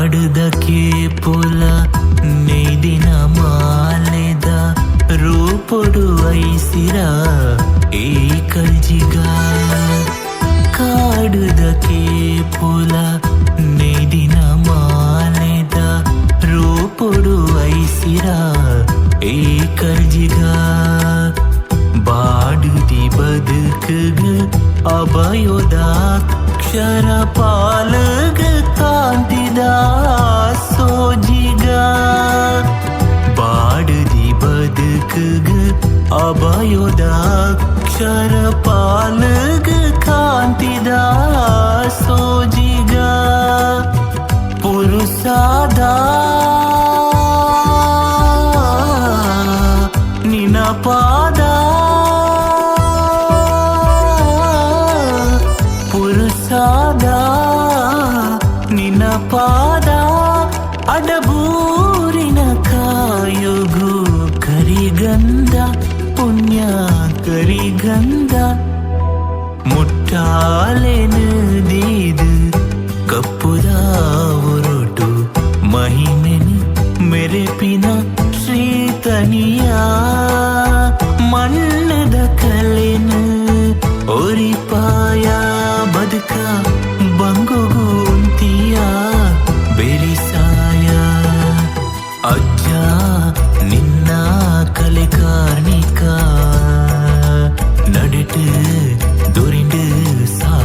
ಕಾಡುದಕ್ಕೆ ಪುಲ ನೇದಿನ ಮಾಲೆದ ರೂಪೊಡು ಐಸಿರ ಈ ಕಲ್ಜಿಗ ಕಾಡುದಕ್ಕೆ ಪುಲ ನೇದಿನ ಮಾಲೆದ ರೂಪೊಡು ಐಸಿರ ಈ ಕಲ್ಜಿಗ ಬಾಡುದಿ ಬದುಕುಗ ಅಭಯೋದಾಕ್ಷರ ಪಾಲಗ ಕಾಂತಿದ ಸೋಜಿಗ ಬಾಡುದಿ ಬದುಕುಗ ಅಭಯೋದಾಕ್ಷರ ಪಾಲಗ ಕಾಂತಿದ ಸೋಜಿಗ ಪುರುಷಾದ ನಿನ ಪಾದ ಪುರುಷಾದ ನಿನ ಪಾದ ಅಡಬೂರಿನ ಕಾಯುಗು ಕರಿಗಂಧ ಪುಣ್ಯ ಕರಿಗಂಧ ಮುಟ್ಟಾಲೆನದೀದು ಕಪ್ಪುದ ಹೊರಟು ಮಹಿಮೆನು ಮೆರೆಪಿನ ಶ್ರೀತನಿಯ ಮಣ್ಣದ ಕಲೆನು ಒರಿಪಾಯ ಬದುಕ ಬಂಗುಗುಂತಿಯ ಬೆರಿಸಾಯ ಅಜ್ಜ ನಿನ್ನ ಕಲೆ ಕಾರ್ಣಿಕ ನಡೆಟು ದುರಿಂಡು ಸಾ